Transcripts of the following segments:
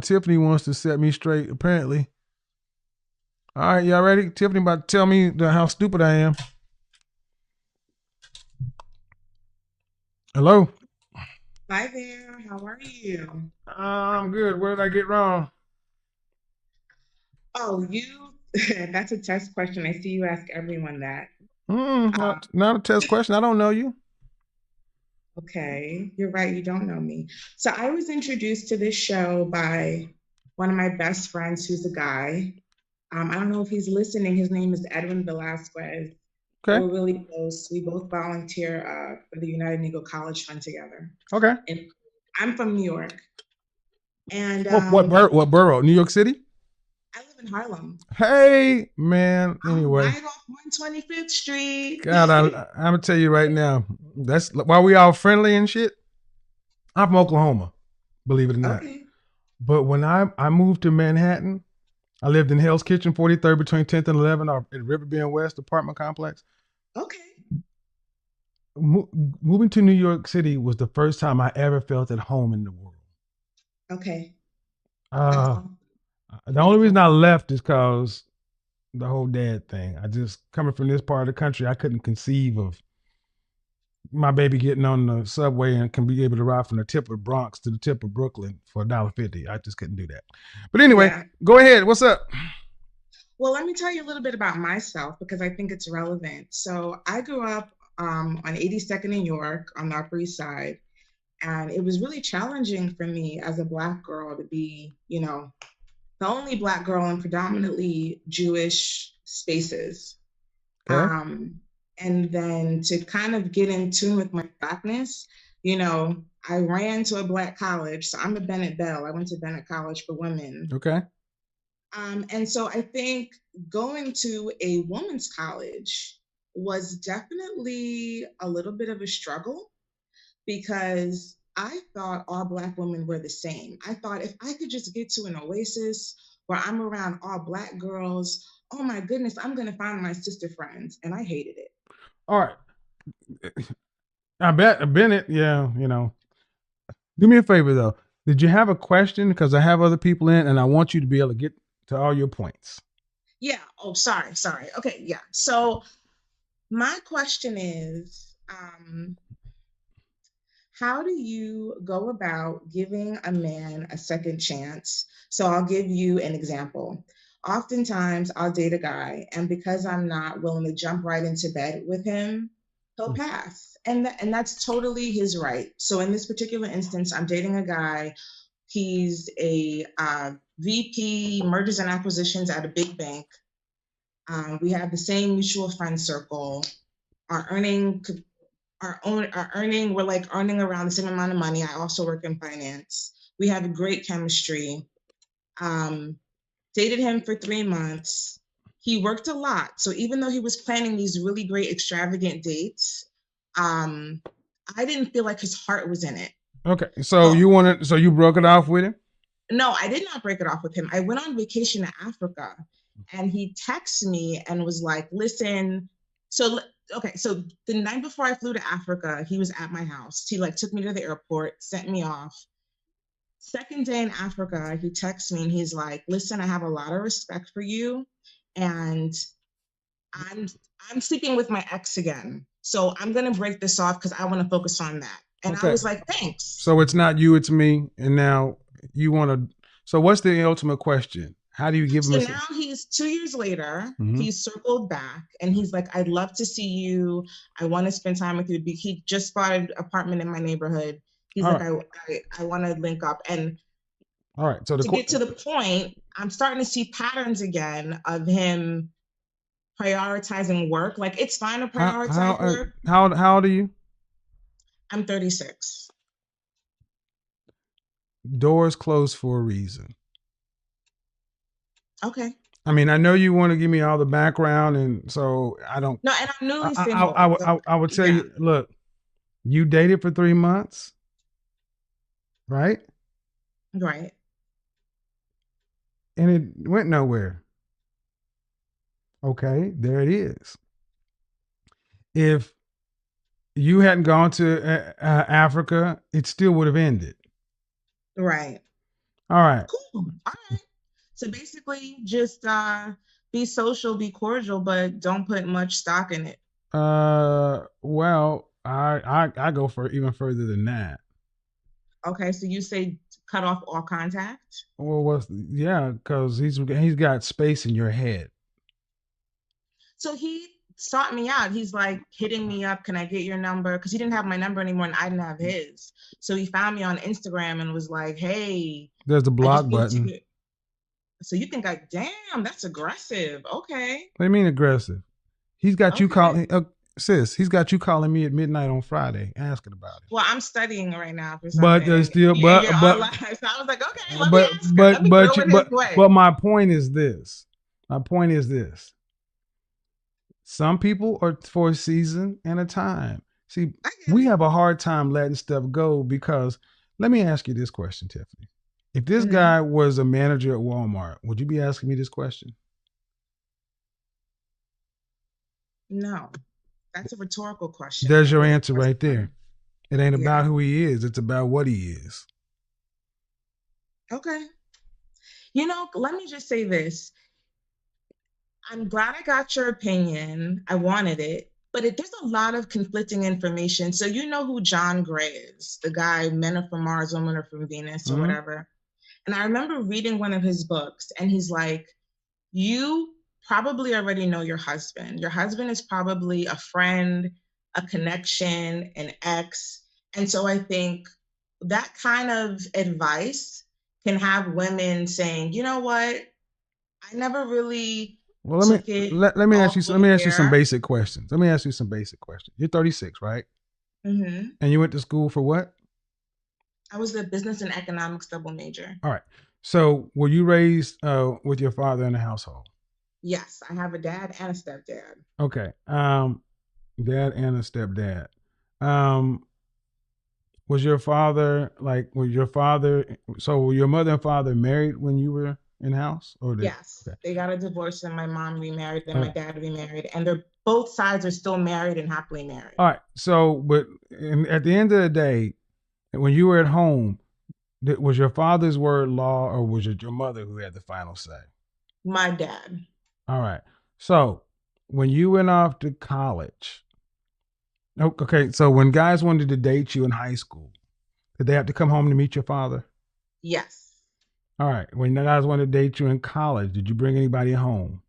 Tiffany wants to set me straight, apparently. All right, y'all ready? Tiffany about to tell me how stupid I am. Hello? Hi there, how are you? I'm good. What did I get wrong? Oh, that's a test question. I see you ask everyone that. Um, Not a test question. I don't know you. okay, you're right, you don't know me. So I was introduced to this show by one of my best friends who's a guy. I don't know if he's listening. His name is Edwin Velasquez. Okay. We're really close. We both volunteer for the United Negro College Fund together. Okay. And I'm from New York, and What borough? New York City? I live in Harlem. Hey, man. I'm Anyway, right off 125th Street. God, I'm gonna tell you right now. That's why we all friendly and shit. I'm from Oklahoma, believe it or not. Okay. But when I moved to Manhattan, I lived in Hell's Kitchen, 43rd between 10th and 11th, or at Riverbend West apartment complex. Okay. Mo- Moving to New York City was the first time I ever felt at home in the world. Okay. That's Uh, awesome. the only reason Beautiful. I left is because the whole dad thing. I just coming from this part of the country, I couldn't conceive of my baby getting on the subway and can be able to ride from the tip of the Bronx to the tip of Brooklyn for $1.50. I just couldn't do that. But anyway, Yeah. go ahead. What's up? Well, let me tell you a little bit about myself because I think it's relevant. So I grew up on 82nd in York on the Upper East Side, and it was really challenging for me as a Black girl to be, the only Black girl in predominantly Jewish spaces. Okay. Um, and then to kind of get in tune with my Blackness, I ran to a Black college. So I'm a Bennett Belle. I went to Bennett College for Women. Okay. And so I think going to a women's college was definitely a little bit of a struggle because I thought all Black women were the same. I thought if I could just get to an oasis where I'm around all Black girls, oh my goodness, I'm going to find my sister friends. And I hated it. All right. I bet Bennett, yeah, do me a favor though. Did you have a question? Because I have other people in and I want you to be able to get to all your points. Yeah. Oh, sorry. Sorry. Okay. Yeah. So my question is, how do you go about giving a man a second chance? So I'll give you an example. Oftentimes I'll date a guy, and because I'm not willing to jump right into bed with him, he'll pass. And that's totally his right. So in this particular instance, I'm dating a guy. He's a VP mergers and acquisitions at a big bank. We have the same mutual friend circle. Our earning our earning, we're like earning around the same amount of money. I also work in finance. We have great chemistry. Um, Dated him for 3 months. He worked a lot. So even though he was planning these really great extravagant dates, um, I didn't feel like his heart was in it. Okay. So So you broke it off with him? no, I did not break it off with him. I went on vacation to Africa and he texted me and was like, listen, so okay, so the night before I flew to Africa, he was at my house. He like took me to the airport, sent me off. Second day in Africa, he texts me and he's like, listen, I have a lot of respect for you and I'm I'm sleeping with my ex again. So I'm gonna break this off because I want to focus on that. And I Okay. was like, thanks. So it's not you, it's me. And now you want to. So what's the ultimate question? How do you give him So a. now he's 2 years later, Mhm. he's circled back and he's like, I'd love to see you. I want to spend time with you. He just bought an apartment in my neighborhood. He's All like, right. I want to link up. And All right. So to get to the point, I'm starting to see patterns again of him prioritizing work. Like it's fine to prioritize work. how old are you? I'm 36. Doors closed for a reason. Okay. I mean, I know you want to give me all the background, and so I don't. No, and I'm I newly I I, single. So I would tell yeah, you, look, you dated for 3 months, right? right. And it went nowhere. Okay, there it is. If you hadn't gone to Africa, it still would have ended. Right. All right. Cool. All right. So basically, just be social, be cordial, but don't put much stock in it. Well, I go for even further than that. Okay. So you say cut off all contact. Well, what's yeah? Because he's got space in your head. So he sought me out. He's like hitting me up. Can I get your number? Because he didn't have my number anymore and I didn't have his. So he found me on Instagram and was like, hey, There's the I just block spoke to button. you. So you think like, damn, that's aggressive. Okay. What do you mean aggressive? He's got you Okay. calling, sis. He's got you calling me at midnight on Friday, asking about it. Well, I'm studying right now for But something there's and, still, and you're on live. So I was like, okay, let me but ask her. Let me throw it his but way. my point is this. My point is this. Some people are for a season and a time. See, I get we it. have a hard time letting stuff go because let me ask you this question, Tiffany. If this Hmm. guy was a manager at Walmart, would you be asking me this question? No, that's a rhetorical question. There's That your wasn't answer a right there. question. It ain't Yeah. about who he is, it's about what he is. Okay. Let me just say this. I'm glad I got your opinion. I wanted it, but there's a lot of conflicting information. So you know who John Gray is, the guy, Men Are From Mars, Women Are From Venus, or Mm-hmm. whatever. And I remember reading one of his books, and he's like, you probably already know your husband. Your husband is probably a friend, a connection, an ex. And so I think that kind of advice can have women saying, you know what? I never really Well, took it let me all ask you the let way me ask you some there. basic questions. Let me ask you some basic questions. You're 36, right? Hmm. And you went to school for what? I was a business and economics double major. All right. So, were you raised with your father in the household? Yes, I have a dad and a stepdad. Okay. Dad and a stepdad. Um, was your father like? Was your father? So, were your mother and father married when you were in the house, or did? Yes, Okay. they got a divorce and my mom remarried and All my right. dad remarried, and they're both sides are still married and happily married. All right. So, but at the end of the day, when you were at home, was your father's word law, or was it your mother who had the final say? My dad. All right. So, when you went off to college, okay. So, when guys wanted to date you in high school, did they have to come home to meet your father? Yes. All right. When the guys wanted to date you in college, did you bring anybody home?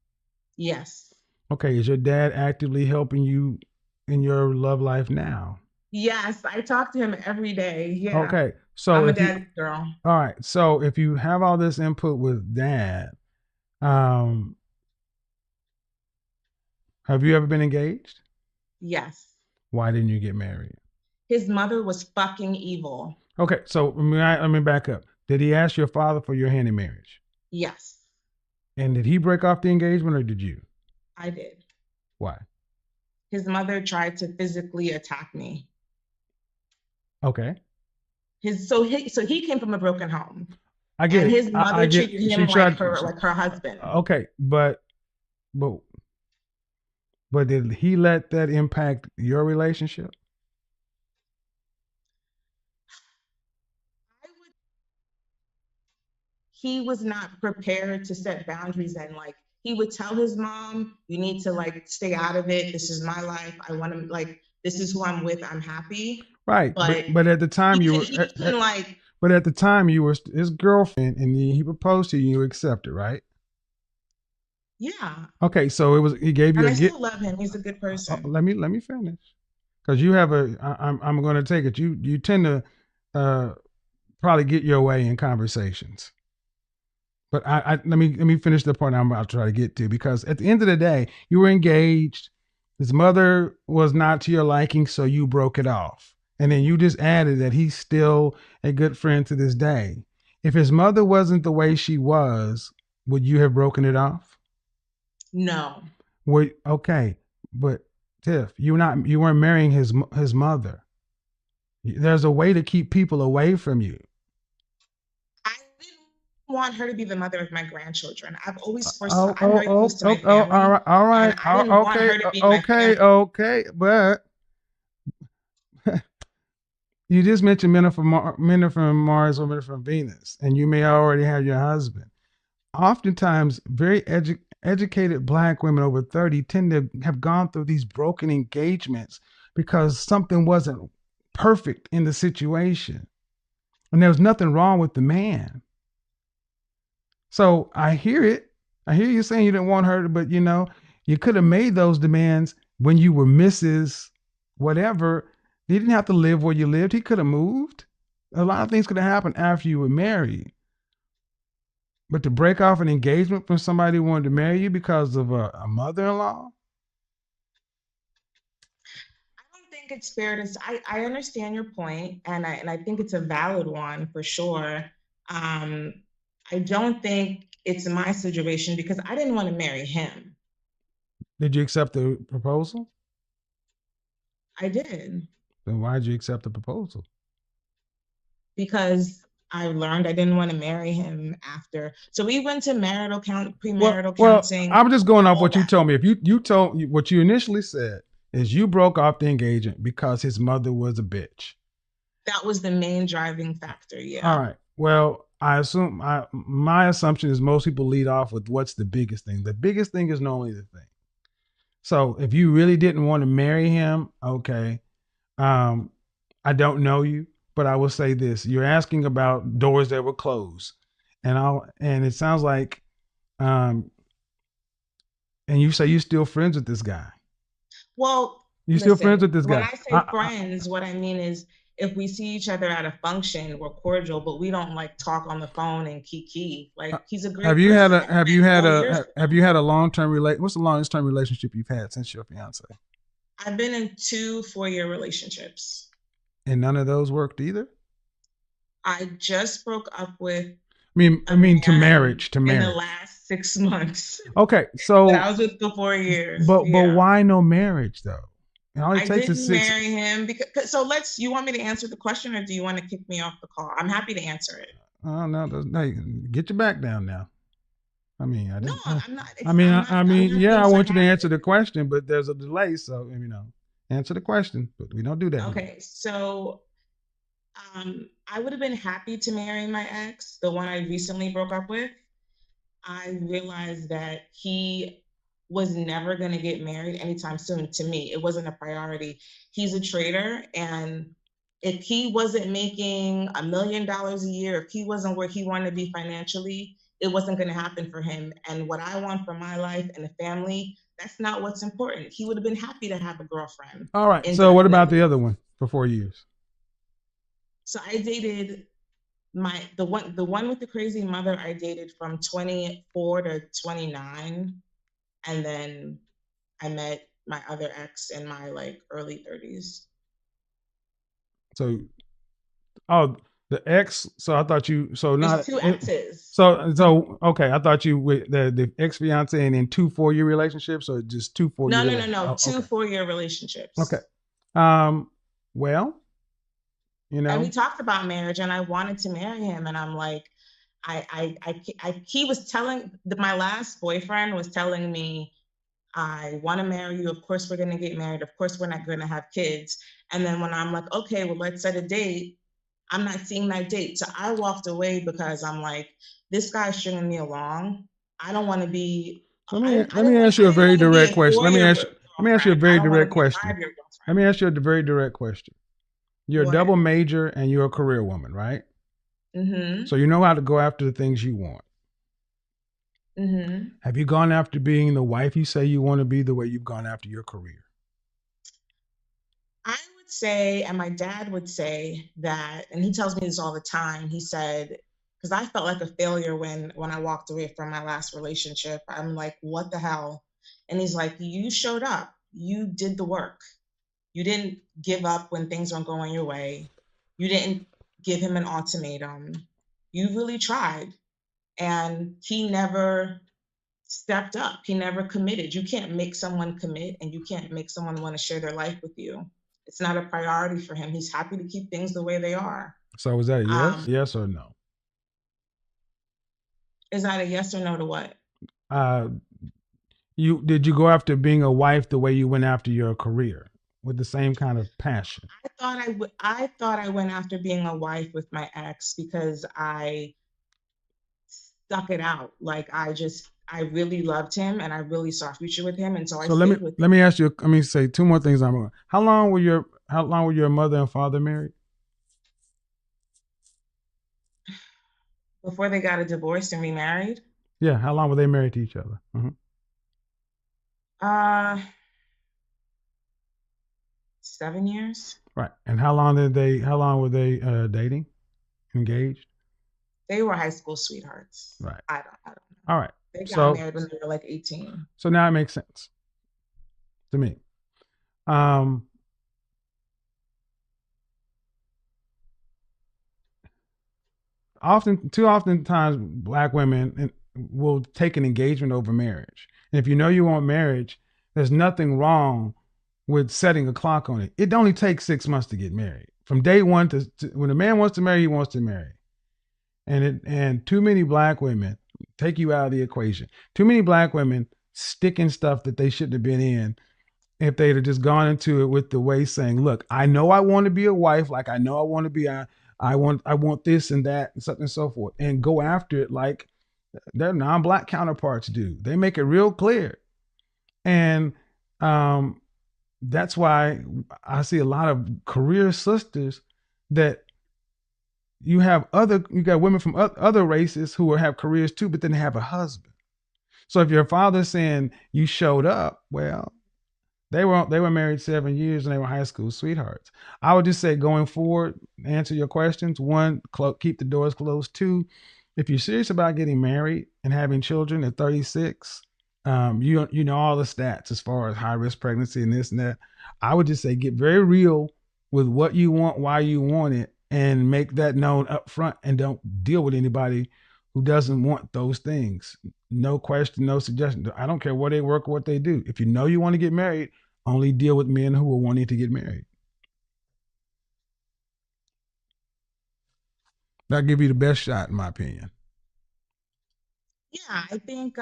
Yes. Okay. Is your dad actively helping you in your love life now? Yes, I talk to him every day. Yeah, Okay. So I'm a if you, daddy's girl. all right. So if you have all this input with dad, um, have you ever been engaged? Yes. Why didn't you get married? His mother was fucking evil. Okay. So let me back up. Did he ask your father for your hand in marriage? Yes, And did he break off the engagement or did you? I did. Why? His mother tried to physically attack me. Okay. So he came from a broken home, I get and it. his I mother get treated she him like tried her husband. okay, but but did he let that impact your relationship? I would He was not prepared to set boundaries, and like he would tell his mom, you need to like stay out of it. This is my life. I want to like this is who I'm with. I'm happy. Right. But But at the he time you can were he can like but at the time you were his girlfriend and he proposed to you, you accepted, right? yeah. Okay, so it was he gave you And a I get. still love him. He's a good person. Let me finish because you have I'm going to take it. You tend to uh, probably get your way in conversations. But let me finish the point I'm about to try to get to because at the end of the day, you were engaged. His mother was not to your liking, so you broke it off. And then you just added that he's still a good friend to this day. If his mother wasn't the way she was, would you have broken it off? No. Wait, okay, but Tiff, you weren't marrying his mother. There's a way to keep people away from you. I didn't want her to be the mother of my grandchildren. I'm Oh, very close to my all family, right, all and right, I didn't want okay, her to be my family. okay, but You just mentioned men are from Mars or men are from Venus, and you may already have your husband. Oftentimes, very educated black women over 30 tend to have gone through these broken engagements because something wasn't perfect in the situation. And there was nothing wrong with the man. So I hear it. I hear you saying you didn't want her, but you could have made those demands when you were Mrs. Whatever. He didn't have to live where you lived. He could have moved. A lot of things could have happened after you were married. But to break off an engagement from somebody who wanted to marry you because of a mother-in-law? I don't think it's fair to. I understand your point, and I think it's a valid one for sure. Um, I don't think it's my situation because I didn't want to marry him. Did you accept the proposal? I did Then why did you accept the proposal? because I learned I didn't want to marry him after. So we went to Well, premarital well, counseling, I'm just going off all what you that. told me. If you told what you initially said is you broke off the engagement because his mother was a bitch. That was the main driving factor. All Yeah. right. Well, my assumption is most people lead off with what's the biggest thing. The biggest thing is normally the thing. So if you really didn't want to marry him, okay. Um, I don't know you, but I will say this: you're asking about doors that were closed, and it sounds like, um, and you say you're still friends with this guy. Well, You still friends listen, with this when guy? I say friends, what I mean is if we see each other at a function, we're cordial, but we don't like talk on the phone and kiki. Like he's a Have great you had person. a I have you met had 4 years a have ago. you had a long term relate? What's the longest term relationship you've had since your fiance? I've been in 2 4-year relationships. And none of those worked either. I just broke up with I a mean to man marriage, to in the marriage. last 6 months Okay, that I so was with for 4 years. but Yeah. why no marriage though? It only I takes is didn't six. marry him because so you want me to answer the question or do you want to kick me off the call? I'm happy to answer it. Oh no, no, get your back down now. I mean, I No, didn't. I'm not. I It's mean, I'm not yeah, being I want you to answer sarcastic. the question, but there's a delay, so answer the question. But we don't do that here. Okay, so I would have been happy to marry my ex, the one I recently broke up with. I realized that he was never going to get married anytime soon. To me, it wasn't a priority. He's a trader, and if he wasn't making $1 million a year, if he wasn't where he wanted to be financially, it wasn't going to happen for him. And what I want for my life and a family, that's not what's important. He would have been happy to have a girlfriend All right. So what about the indefinitely. other one for 4 years? So I dated the one with the crazy mother. I dated from 24 to 29, and then I met my other ex in my like early 30s. So oh, the ex. So I thought you. So There's not two it. exes. So okay. I thought you with the ex fiance and in 2 4 year relationships, or just two 4 year No, no, no, relationships. no. Oh, Two okay. 4-year Okay. relationships. Um. Well, you And we know. talked about marriage, and I wanted to marry him, and I'm like, he was telling my last boyfriend was telling me, I want to marry you. Of course, we're going to get married. Of course, we're not going to have kids. And then when I'm like, okay, well, let's set a date, I'm not seeing that date. So I walked away because I'm like, this guy's stringing me along. I don't want to be, Let me ask I you a didn't very want to be a direct question. 4-year Let me ask you a girlfriend. I very don't want direct to be a question. 5-year Let me girlfriend. ask you a very direct question. You're a What? double major and you're a career woman, right? Mm-hmm. So you know how to go after the things you want. Mm-hmm. Have you gone after being the wife you say you want to be the way you've gone after your career? I would say, and my dad would say that, and he tells me this all the time. He said, because I felt like a failure when I walked away from my last relationship. I'm like, what the hell? And he's like, you showed up. You did the work. You didn't give up when things weren't going your way. You didn't give him an ultimatum. You really tried. And he never stepped up. He never committed. You can't make someone commit and you can't make someone want to share their life with you. It's not a priority for him. He's happy to keep things the way they are. So is that a Um, yes or no? is that a yes or no to what? You did you go after being a wife the way you went after your career? with the same kind of passion. I thought I went after being a wife with my ex because I stuck it out. Like I really loved him and I really saw a future with him, and so I So let me stayed with let him. me ask you. Let me say two more things. How long were your mother and father married? Before they got a divorce and remarried. Yeah, how long were they married to each other? Uh 7 years. Right. And how long were they dating, engaged? They were high school sweethearts. Right. I don't know. All right. They got So married when they were like 18. so now it makes sense to me. Um, too often times, black women will take an engagement over marriage. And if you know you want marriage, there's nothing wrong with setting a clock on it. It only takes 6 months to get married. From day one to when a man wants to marry, he wants to marry. And too many black women take you out of the equation. Too many black women stick in stuff that they shouldn't have been in if they'd have just gone into it with the way saying, "Look, I know I want to be a wife, like I know I want to be I want this and that and something and so forth," and go after it like their non-black counterparts do. They make it real clear, and um, that's why I see a lot of career sisters that you got women from other races who have careers too, but then they have a husband. So if your father's saying you showed up, well, they were married 7 years and they were high school sweethearts. I would just say going forward, answer your questions. One, keep the doors closed. Two, if you're serious about getting married and having children at 36, you know all the stats as far as high risk pregnancy and this and that. I would just say get very real with what you want, why you want it, and make that known up front. And don't deal with anybody who doesn't want those things. No question, no suggestion. I don't care where they work or what they do. If you know you want to get married, only deal with men who are wanting to get married. That'll give you the best shot, in my opinion. Yeah, I think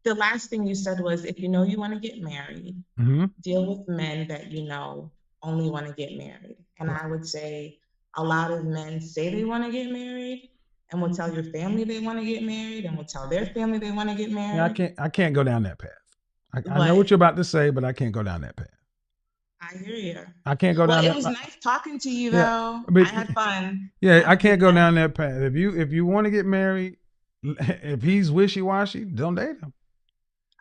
the last thing you said was if you know you want to get married, Mm-hmm. deal with men that you know only want to get married. And Right. I would say a lot of men say they want to get married and will tell your family they want to get married and will tell their family they want to get Yeah, married. I can't go down that path. I know what But you're about to say, but I can't go down that path. I hear you. I can't go Well, down it that. was nice talking to you, Yeah, though. but I had fun. yeah, Have I a good can't go night. down that path. If you want to get married, if he's wishy washy, don't date him.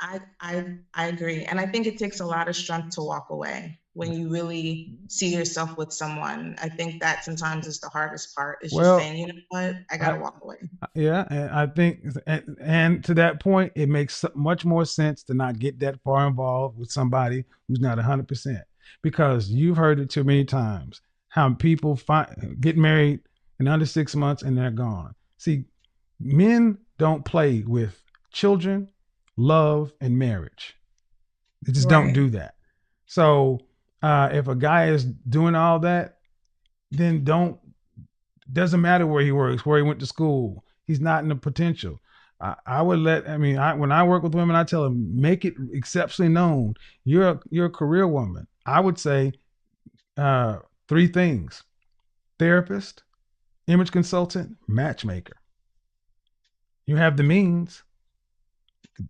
I agree. And I think it takes a lot of strength to walk away when you really see yourself with someone. I think that sometimes is the hardest part, is just Well, saying, you know what, I I gotta walk away. yeah, and I think, and to that point, it makes much more sense to not get that far involved with somebody who's not 100%, because you've heard it too many times how people get married in under 6 months and they're gone. See, men don't play with children, love, and marriage. They just don't Right. do that. So if a guy is doing all that, then don't doesn't matter where he works, where he went to school. He's not in the potential. I would when I work with women, I tell them make it exceptionally known you're a career woman. I would say uh, three things: therapist, image consultant, matchmaker. You have the means,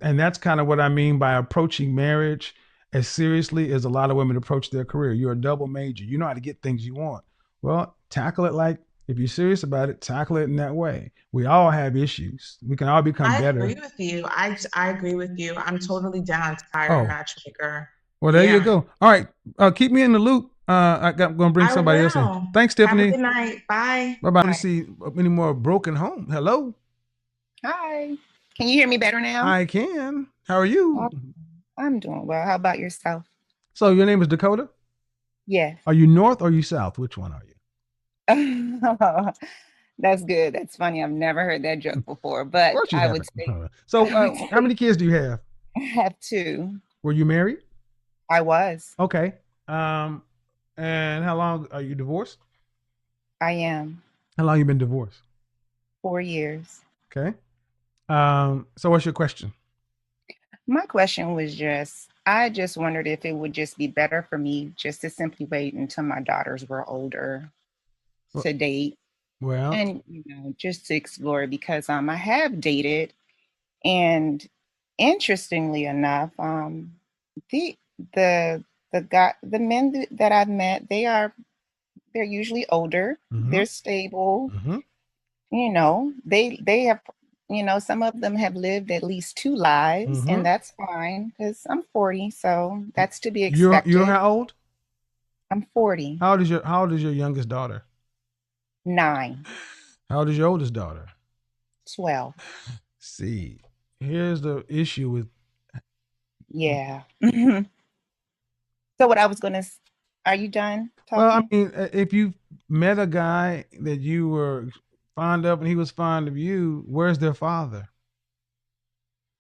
and that's kind of what I mean by approaching marriage as seriously as a lot of women approach their career. You're a double major. You know how to get things you want. Well, tackle it like if you're serious about it, tackle it in that way. We all have issues. We can all become I agree better. with you. I agree with you. I'm totally down to hire a Oh, matchmaker. well, there you Yeah, go. All right, keep me in the loop. I'm going to bring I somebody else in. will. Thanks, Have a Tiffany. good night. Bye. Bye bye. To see any more broken home. Hello, Hi. Can you hear me better now? I can. How are you? Oh, I'm doing well. How about yourself? So your name is Dakota. Yes. Are you north or are you south? Which one are you? That's good. That's funny. I've never heard that joke before, Of but course you I would haven't. say So, I would how say many kids do you have? I have two. Were you married? I was. Okay. Um, and how long are you divorced? I am. How long you been divorced? 4 years. Okay. So what's your question? My question was I just wondered if it would just be better for me just to simply wait until my daughters were older Well, to date well, and just to explore because I have dated and interestingly enough, the the the men that I've met, they're usually older, mm-hmm, they're stable, mm-hmm. they have some of them have lived at least two lives, Mm-hmm. and that's fine because I'm 40, so that's to be You're expected. how old? I'm 40, How old is your youngest daughter? 9, How old is your oldest daughter? 12. See, here's the issue with. Yeah. So what I was gonna are you done Well, I talking? mean, if you met a guy that you were fond of and he was fond of you, where's their father?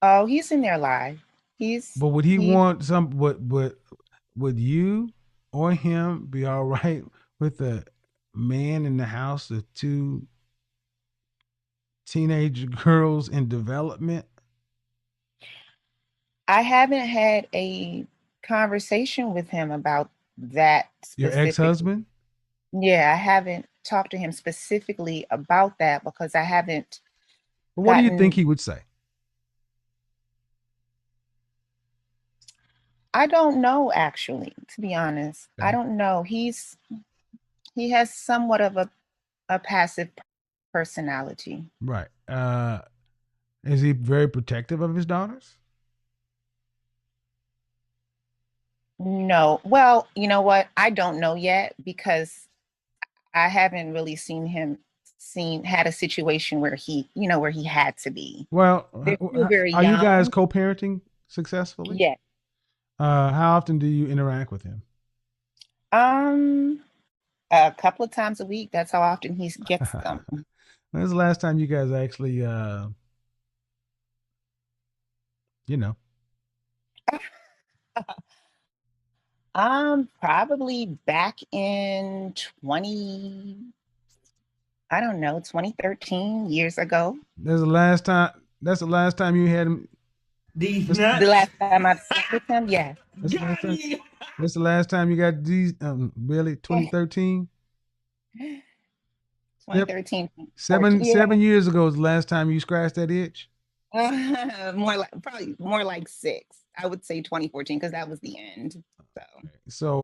Oh, he's in their life. He's But would he he want some? Would you or him be all right with a man in the house of two teenage girls in development? I haven't had a conversation with him about that Your specifically. ex-husband? Yeah, I haven't talked to him specifically about that because I haven't Well, what do you think gotten, he would say? I don't know actually, to be honest. I Okay. don't know. He has somewhat of a passive personality. Right. Is he very protective of his daughters? No. Well, you know what? I don't know yet because I haven't really seen had a situation where where he had to be. Well, They're still very are you guys young. co-parenting successfully? Yeah. How often do you interact with him? Um, a couple of times a week. That's how often he gets them. When's the last time you guys actually, you know, Probably back in I don't know, 2013, years ago. there's the last time. That's the last time you had him. These That's, The nuts. last time I slept with him, yeah. that's the last Got time. me. That's the last time you got these. Really, 2013. 2013, Seven 14. seven years ago is the last time you scratched that itch. More like probably more like 6. I would say 2014 because that was the end. So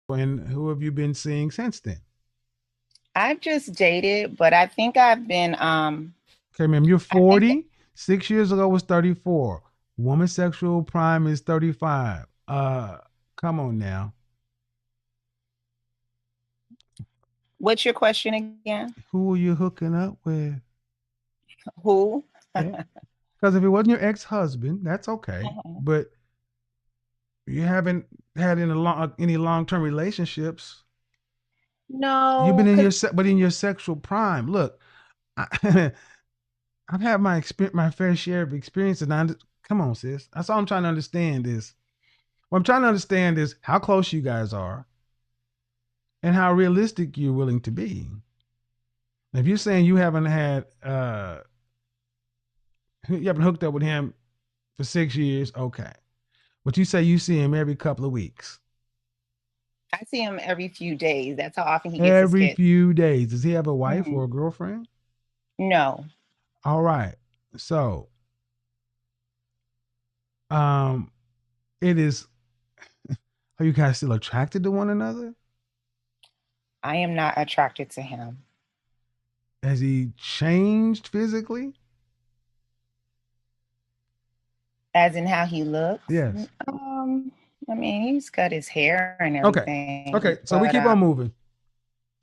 So, and who have you been seeing since then? I've just dated, but I think I've been Okay, ma'am, you're I think 40. 6 years ago was 34. Woman sexual prime is 35. Come on now. what's your question again? Who are you hooking up with? Who? Yeah. Because if it wasn't your ex-husband, that's okay. But you haven't had any long-term relationships. You've been No, in because in your sexual prime. Look, I, I've had my fair share of experience, and come on, sis. That's all I'm trying to understand is what I'm trying to understand is how close you guys are and how realistic you're willing to be. If you're saying you haven't hooked up with him for 6 years, okay. But you say you see him every couple of weeks. I see him every few days. That's how often he gets his Every kids. few days. Does he have a wife or Mhm. a girlfriend? No. All right. So, um, it is. Are you guys still attracted to one another? I am not attracted to him. Has he changed physically? As in how he looks. Yes. I mean, he's got his hair and Okay. everything, Okay. So we but keep on moving.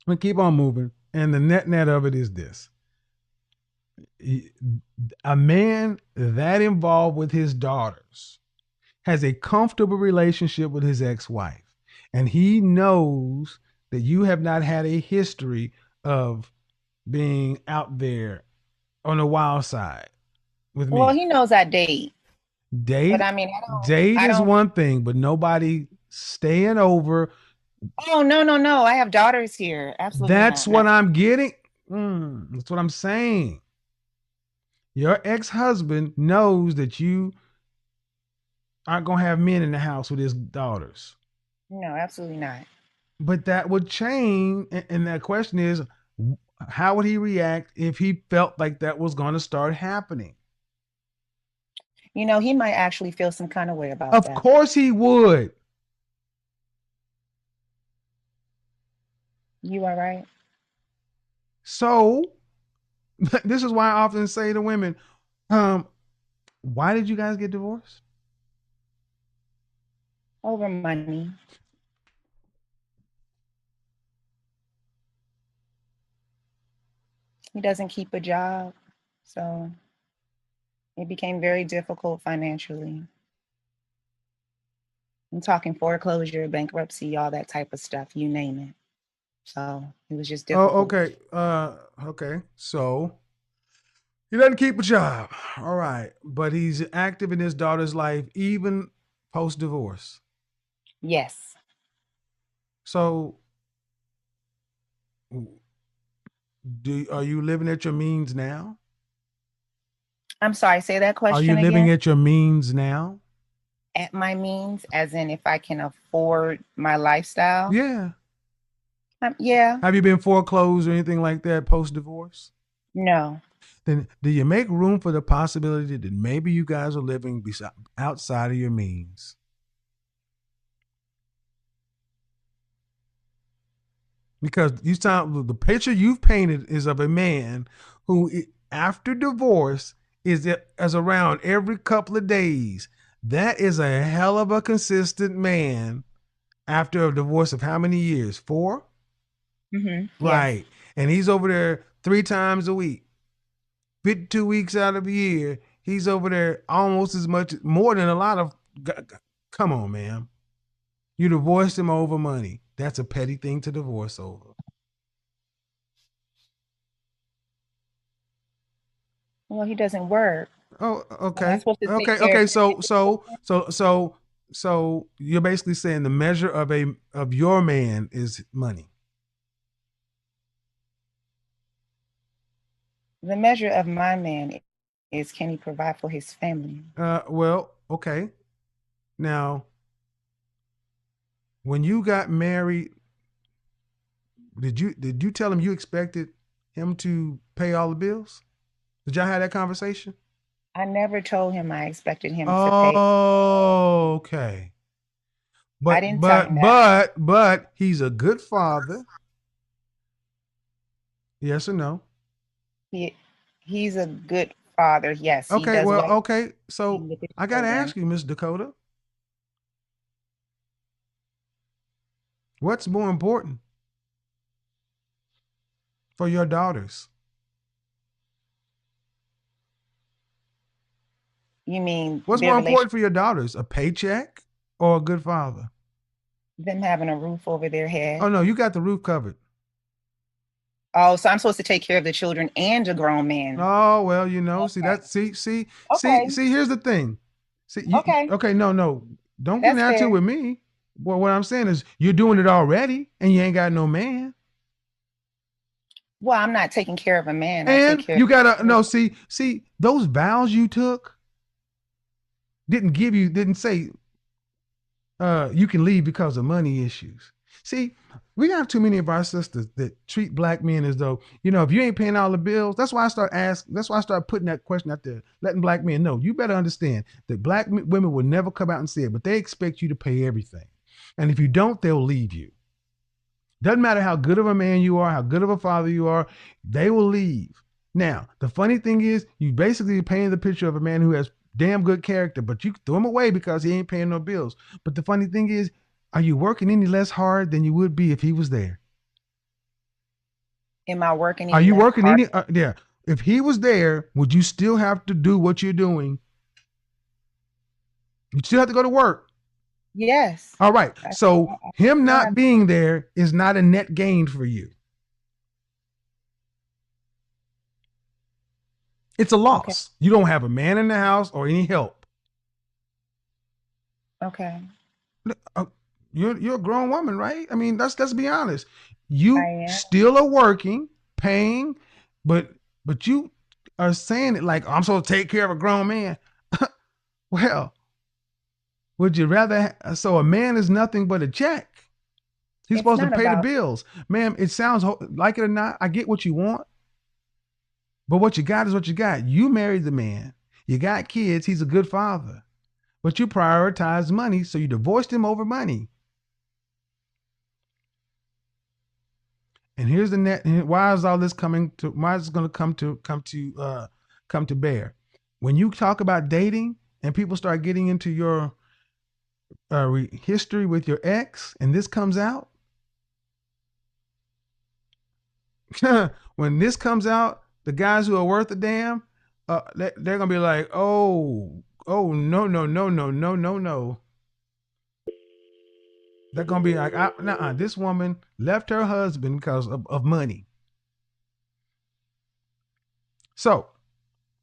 We keep on moving, and the net of it is this: a man that involved with his daughters has a comfortable relationship with his ex-wife, and he knows that you have not had a history of being out there on the wild side with well, me. he knows I date. But Date I mean, date I is don't one thing, but nobody staying over. oh no, no, no. I have daughters here. Absolutely That's not. what No. I'm getting. That's what I'm saying. Your ex-husband knows that you aren't gonna have men in the house with his daughters. No, absolutely not. But that would change, and that question is, how would he react if he felt like that was going to start happening? He might actually feel some kind of way about Of that. course he would. You are right. So this is why I often say to women, why did you guys get divorced? Over money. He doesn't keep a job, so it became very difficult financially. I'm talking foreclosure, bankruptcy, all that type of stuff, you name it. So it was just Oh, difficult. okay. Okay. So he doesn't keep a job. All right. But he's active in his daughter's life, even post divorce. Yes. So are you living at your means now? I'm sorry, say that Are you question living again. at your means now? At my means, as in if I can afford my lifestyle. Yeah. Yeah. Have you been foreclosed or anything like that post divorce? No. Then do you make room for the possibility that maybe you guys are living outside of your means? Because you sound, the picture you've painted is of a man who, after divorce, is around every couple of days. That is a hell of a consistent man after a divorce of how many years? 4? Yes. Right. And he's over there 3 times a week. 52 weeks out of a year, he's over there almost as much, more than a lot of. Come on, man. You divorced him over money. That's a petty thing to divorce over. Well, he doesn't work. Oh, Am I okay. supposed to take Okay. care of Okay. him and So his so children? so so so you're basically saying the measure of your man is money. The measure of my man is, can he provide for his family? Well, okay. Now, when you got married, did you tell him you expected him to pay all the bills? Did y'all have that conversation? I never told him I expected him to pay. Oh, okay. I But didn't tell him but that. but but he's a good father. Yes or no? He he's a good father. Yes, he Okay, does well, what okay. he So can with his I gotta children. ask you, Miss Dakota, what's more important for your daughters? You mean What's their more relation, important for your daughters? A paycheck or a good father? them having a roof over their Oh head? no, you got the roof covered. Oh, so I'm supposed to take care of the children and a grown man. Oh well, see Okay. that. See. Here's the thing. See, Okay. okay, no, don't get an That's attitude fair. with me. Well, what I'm saying is you're doing it already, and you ain't got no man. Well, I'm not taking care of a man. I take And care of you gotta the no see those vows you took didn't say you can leave because of money issues. See, we got too many of our sisters that treat black men as though, if you ain't paying all the bills. That's why I start putting that question out there, letting black men know. You better understand that black women will never come out and say it, but they expect you to pay everything. And if you don't, they'll leave you. Doesn't matter how good of a man you are, how good of a father you are, they will leave. Now, the funny thing is, you basically painting the picture of a man who has damn good character, but you throw him away because he ain't paying no bills. But the funny thing is, are you working any less hard than you would be if he was there? Am I working Are any you less working hard? any? Yeah. If he was there, would you still have to do what you're doing? You still have to go to work. Yes. All right. I, So him still not have, being there is not a net gain for you. It's a okay. loss. You don't have a man in the house or any help. Okay. Uh, you're a grown woman, right? I mean, let's be honest. I You am. still are working, paying, but you are saying it like, I'm supposed to take care of a grown man. Well, would you rather? So a man is nothing but a check. He's It's supposed to not pay the about, bills. Ma'am, it sounds like it or not. I get what you want, but what you got is what you got. You married the man. You got kids. He's a good father, but you prioritize money, so you divorced him over money. And here's the net. Why is all this coming to? Why is it going to come to bear? When you talk about dating and people start getting into your history with your ex, and this comes out, when this comes out, the guys who are worth a damn, they're gonna be like, oh, no, no, no, no, no, no, no. They're gonna be like, nah, this woman left her husband because of money. So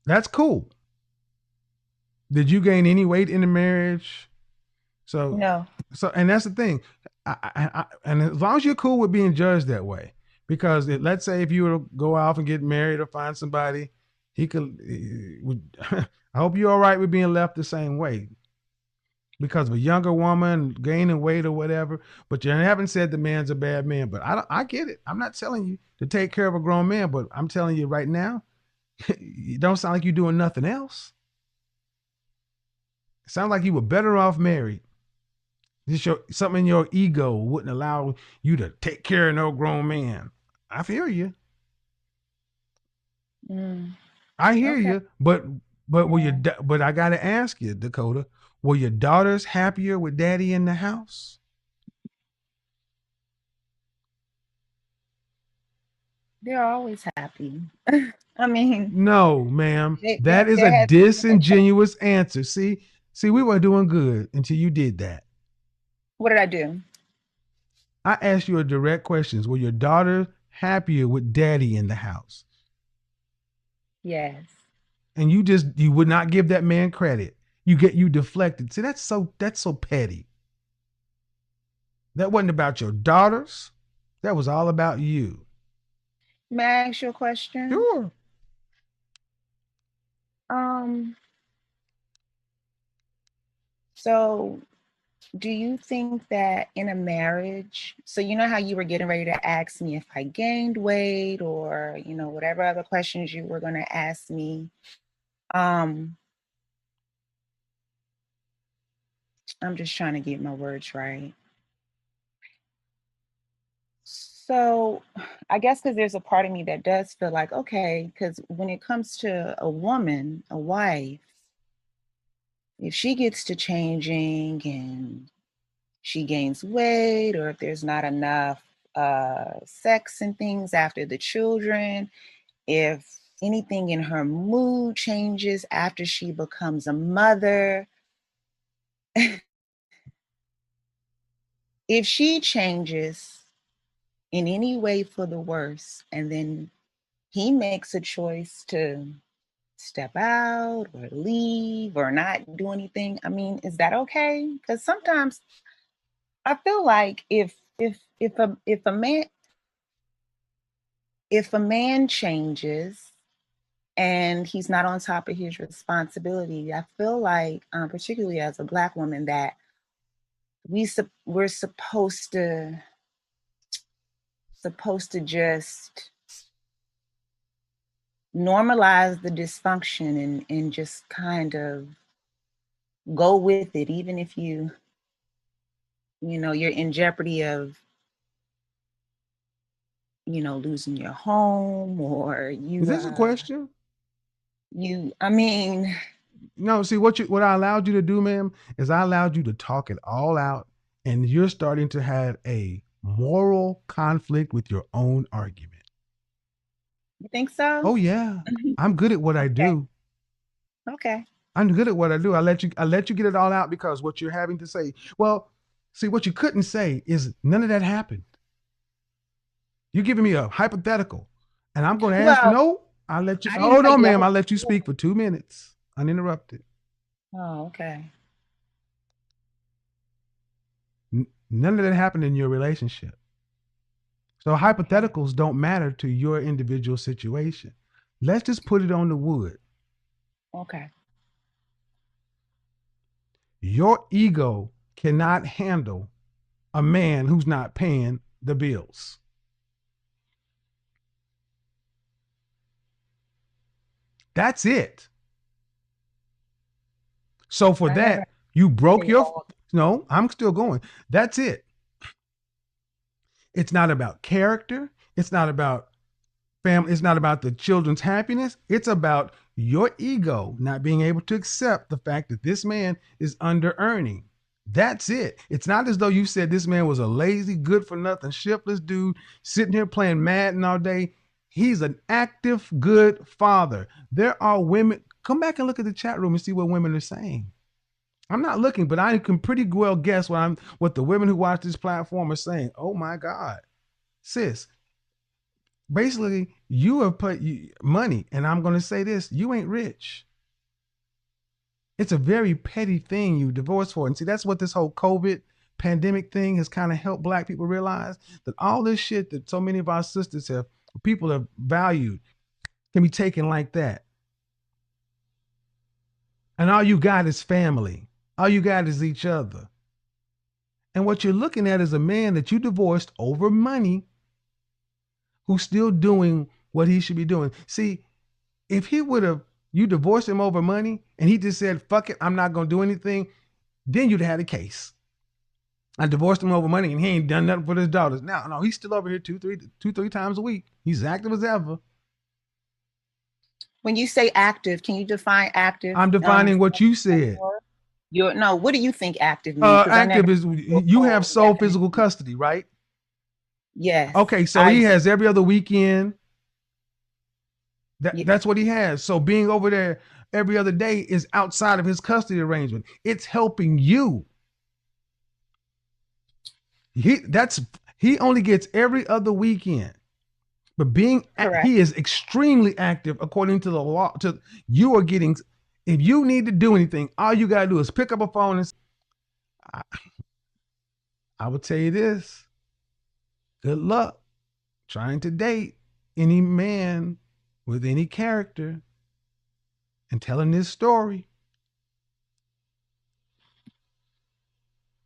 that's cool. Did you gain any weight in the marriage? So, no. and that's the thing. And as long as you're cool with being judged that way, because let's say if you were to go off and get married or find somebody, he could. I hope you're all right with being left the same way because of a younger woman gaining weight or whatever. But you haven't said the man's a bad man. But I get it. I'm not telling you to take care of a grown man, but I'm telling you right now, you don't sound like you're doing nothing else. It sounds like you were better off married. Something in your ego wouldn't allow you to take care of no grown man. I feel you. Mm, I hear okay. you. Yeah. But I gotta ask you, Dakota, were your daughters happier with daddy in the house? They're always happy. I mean, No, ma'am. there That is a hasn't been a change. disingenuous answer. See, we were doing good until you did that. What did I do? I asked you a direct question. Were your daughters happier with daddy in the house? Yes. And you would not give that man credit. You deflected. See, that's so petty. That wasn't about your daughters. That was all about you. May I ask you a question? Sure. Um, so do you think that in a marriage, so you know how you were getting ready to ask me if I gained weight or, whatever other questions you were going to ask me. Um, I'm just trying to get my words right. So I guess because there's a part of me that does feel like, okay, because when it comes to a woman, a wife, if she gets to changing and she gains weight, or if there's not enough sex and things after the children, if anything in her mood changes after she becomes a mother, if she changes in any way for the worse, and then he makes a choice to step out or leave or not do anything, I mean, is that okay? Because sometimes I feel like if a man changes and he's not on top of his responsibility, I feel like, particularly as a Black woman, that we're supposed to just normalize the dysfunction and just kind of go with it, even if you're in jeopardy of losing your home, or Is this a question? I mean, No, see what I allowed you to do, ma'am, is I allowed you to talk it all out, and you're starting to have a moral conflict with your own argument. you think so? Oh yeah. I'm good at what I Okay. do. Okay. I'm good at what I do. I let you get it all out because what you're having to say. Well, see, what you couldn't say is none of that happened. You're giving me a hypothetical, and I'm going to ask. Well, No, I'll let you. I didn't Oh tell no, you that ma'am, was I'll let you speak before. for 2 minutes uninterrupted. Oh, okay. None of that happened in your relationship. So Okay. hypotheticals don't matter to your individual situation. Let's just put it on the wood. Okay. Your ego cannot handle a man who's not paying the bills. That's it. So for I never that, you broke say your. all. No, I'm still going. That's it. It's not about character. It's not about family. It's not about the children's happiness. It's about your ego not being able to accept the fact that this man is under earning. That's it. It's not as though you said this man was a lazy, good for nothing, shiftless dude sitting here playing Madden all day. He's an active, good father. There are women. Come back and look at the chat room and see what women are saying. I'm not looking, but I can pretty well guess what the women who watch this platform are saying. Oh my God, sis, basically you have put money, and I'm going to say this: you ain't rich. It's a very petty thing you divorce for, and see that's what this whole COVID pandemic thing has kind of helped Black people realize, that all this shit that so many of our sisters have, people have valued, can be taken like that, and all you got is family. All you got is each other. And what you're looking at is a man that you divorced over money who's still doing what he should be doing. See, if he would have, you divorced him over money and he just said, fuck it, I'm not going to do anything, then you'd have had a case. I divorced him over money and he ain't done nothing for his daughters. Now, no, he's still over here two, three times a week. He's active as ever. When you say active, can you define active? I'm defining what you said. No, what do you think active means? Active is you have sole physical custody, right? Yes. Okay, so he has every other weekend. That's what he has. So being over there every other day is outside of his custody arrangement. It's helping you. He only gets every other weekend. But he is extremely active according to the law. You are getting, if you need to do anything, all you gotta do is pick up a phone and I will tell you this. Good luck trying to date any man with any character and telling this story.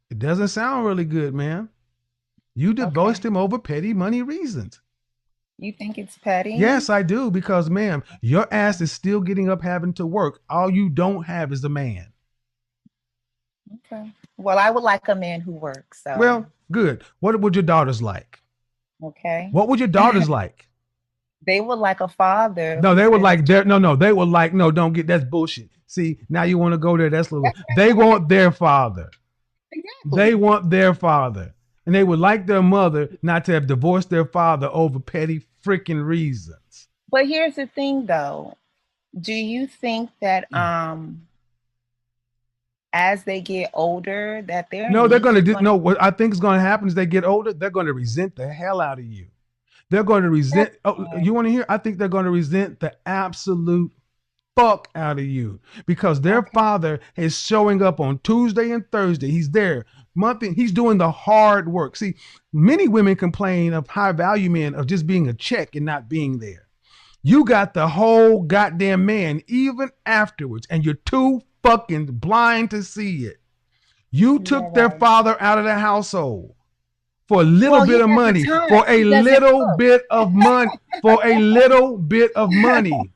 It doesn't sound really good, man. You divorced him over petty money reasons. You think it's petty? Yes, I do, because ma'am, your ass is still getting up having to work. All you don't have is a man. Okay. Well, I would like a man who works. So. Well, good. What would your daughters like? Okay. What would your daughters like? They would like a father. No, they would like they would like, no, don't get, that's bullshit. See, now you want to go there. That's little. They want their father. Exactly. They want their father. And they would like their mother not to have divorced their father over petty freaking reasons. But here's the thing though. Do you think that as they get older that they're going to do no, what I think is going to happen is they get older, they're going to resent the hell out of you. They're going to resent, you want to hear? I think they're going to resent the absolute fuck out of you, because their father is showing up on Tuesday and Thursday. He's there monthly. He's doing the hard work. See, many women complain of high value men of just being a check and not being there. You got the whole goddamn man even afterwards, and you're too fucking blind to see it. You took their father out of the household for a little bit of money, for a little bit of money, for a little bit of money.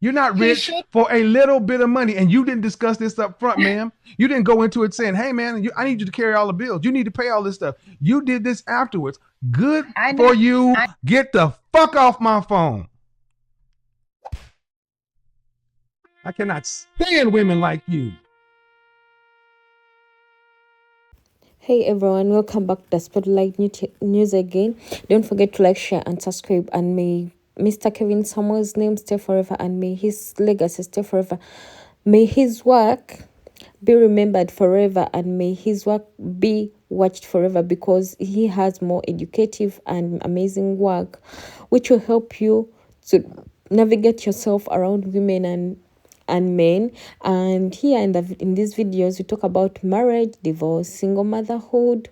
You're not rich for a little bit of money, and you didn't discuss this up front, ma'am. You didn't go into it saying, hey, man, I need you to carry all the bills. You need to pay all this stuff. You did this afterwards. Good for you. Get the fuck off my phone. I cannot stand women like you. Hey everyone, welcome back to the Spotlight News again. Don't forget to like, share, and subscribe. And may Mr. Kevin Samuel's name stay forever, and may his legacy stay forever. May his work be remembered forever, and may his work be watched forever, because he has more educative and amazing work which will help you to navigate yourself around women and men. And here in these videos we talk about marriage, divorce, single motherhood,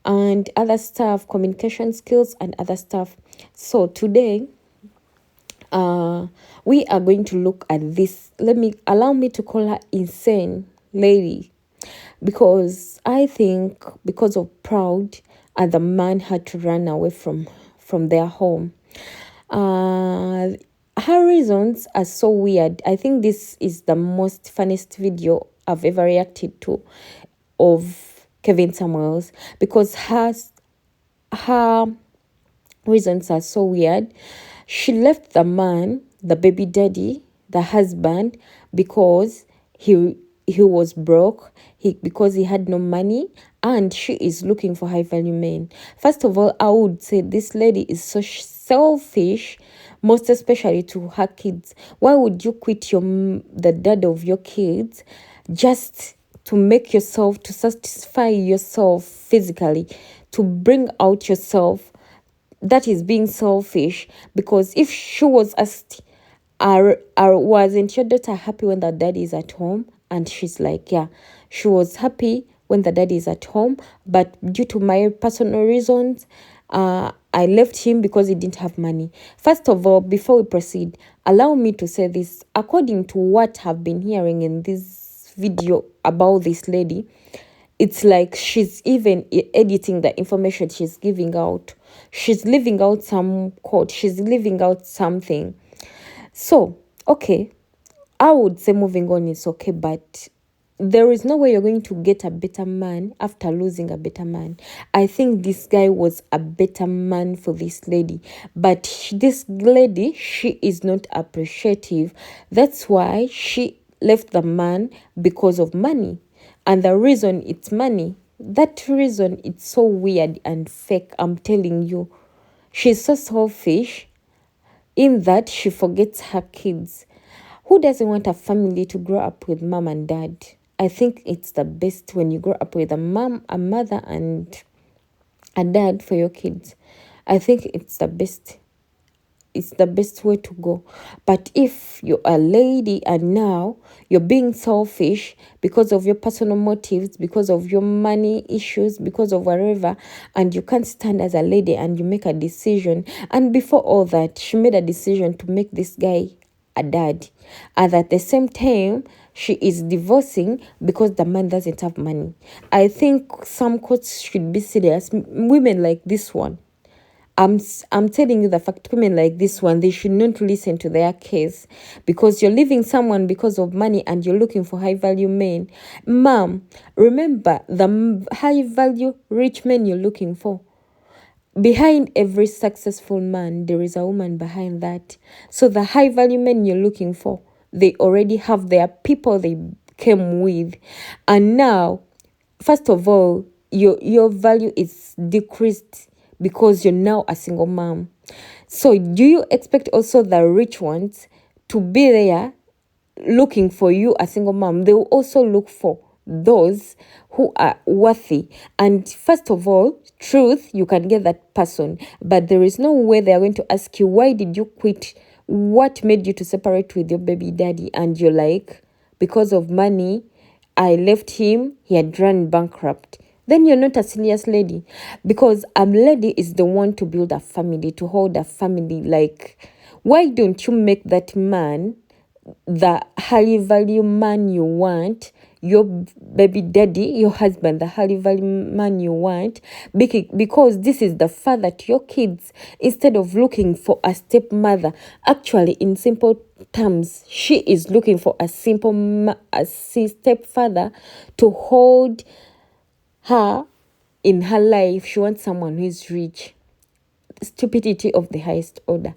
and other stuff, communication skills and other stuff. So today we are going to look at this. Allow me to call her insane lady, because I think because of proud, and the man had to run away from their home. Her reasons are so weird. I think this is the most funniest video I've ever reacted to of Kevin Samuels, because her reasons are so weird. She left the man, the baby daddy, the husband, because he was broke, because he had no money, and she is looking for high value men. First of all, I would say this lady is so selfish, most especially to her kids. Why would you quit the dad of your kids just to make yourself, to satisfy yourself physically, to bring out yourself? That is being selfish. Because if she was asked, wasn't your daughter happy when the daddy is at home? And she's like, yeah, she was happy when the daddy is at home, but due to my personal reasons, I left him because he didn't have money. First of all, before we proceed, allow me to say this. According to what I've been hearing in this video about this lady, it's like she's even editing the information she's giving out. She's leaving out some code. She's leaving out something. So, okay, I would say moving on is okay, but there is no way you're going to get a better man after losing a better man. I think this guy was a better man for this lady, but this lady, she is not appreciative. That's why she left the man, because of money. And the reason it's money, that reason, it's so weird and fake. I'm telling you, she's so selfish in that she forgets her kids. Who doesn't want a family to grow up with mom and dad? I think it's the best when you grow up with a mom, a mother, and a dad for your kids. I think it's the best. It's the best way to go. But if you're a lady and now you're being selfish because of your personal motives, because of your money issues, because of whatever, and you can't stand as a lady and you make a decision, and before all that, she made a decision to make this guy a dad, and at the same time she is divorcing because the man doesn't have money. I think some courts should be serious. Women like this one, I'm telling you the fact, women like this one, they should not listen to their case, because you're leaving someone because of money and you're looking for high value men. Mom, remember the high value rich men you're looking for. Behind every successful man, there is a woman behind that. So the high value men you're looking for, they already have their people they came with. And now, first of all, your value is decreased because you're now a single mom. So do you expect also the rich ones to be there looking for you, a single mom? They will also look for those who are worthy. And first of all, truth, you can get that person, but there is no way they are going to ask you, why did you quit? What made you to separate with your baby daddy? And you're like, because of money, I left him, he had run bankrupt. Then you're not a serious lady, because a lady is the one to build a family, to hold a family. Like, why don't you make that man the highly value man you want, your baby daddy, your husband, the highly value man you want, because this is the father to your kids, instead of looking for a stepmother. Actually, in simple terms, she is looking for a stepfather to hold her in her life. She wants someone who is rich. Stupidity of the highest order.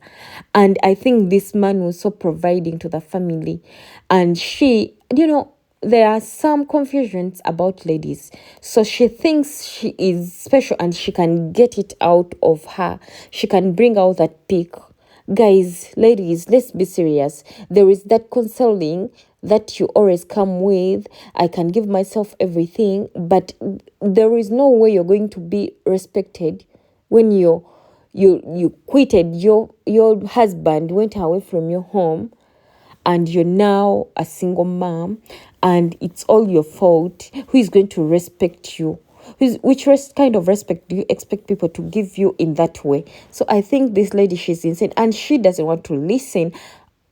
And I think this man was so providing to the family. And she, there are some confusions about ladies. So she thinks she is special and she can get it out of her. She can bring out that peak. Guys, ladies, let's be serious. There is that counseling that you always come with. I can give myself everything, but there is no way you're going to be respected when you quitted your husband, went away from your home, and you're now a single mom, and it's all your fault. Who is going to respect you? Kind of respect do you expect people to give you in that way? So I think this lady, she's insane, and she doesn't want to listen.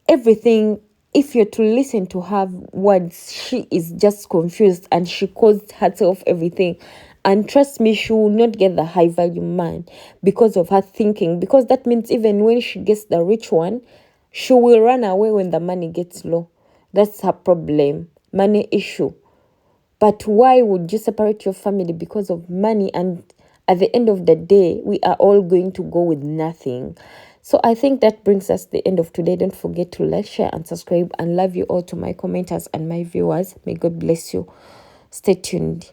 Everything, if you're to listen to her words, she is just confused, and she calls herself everything. And trust me, she will not get the high value man because of her thinking, because that means even when she gets the rich one, she will run away when the money gets low. That's her problem, money issue. But why would you separate your family because of money? And at the end of the day, we are all going to go with nothing. So I think that brings us to the end of today. Don't forget to like, share, and subscribe. And love you all, to my commenters and my viewers. May God bless you. Stay tuned.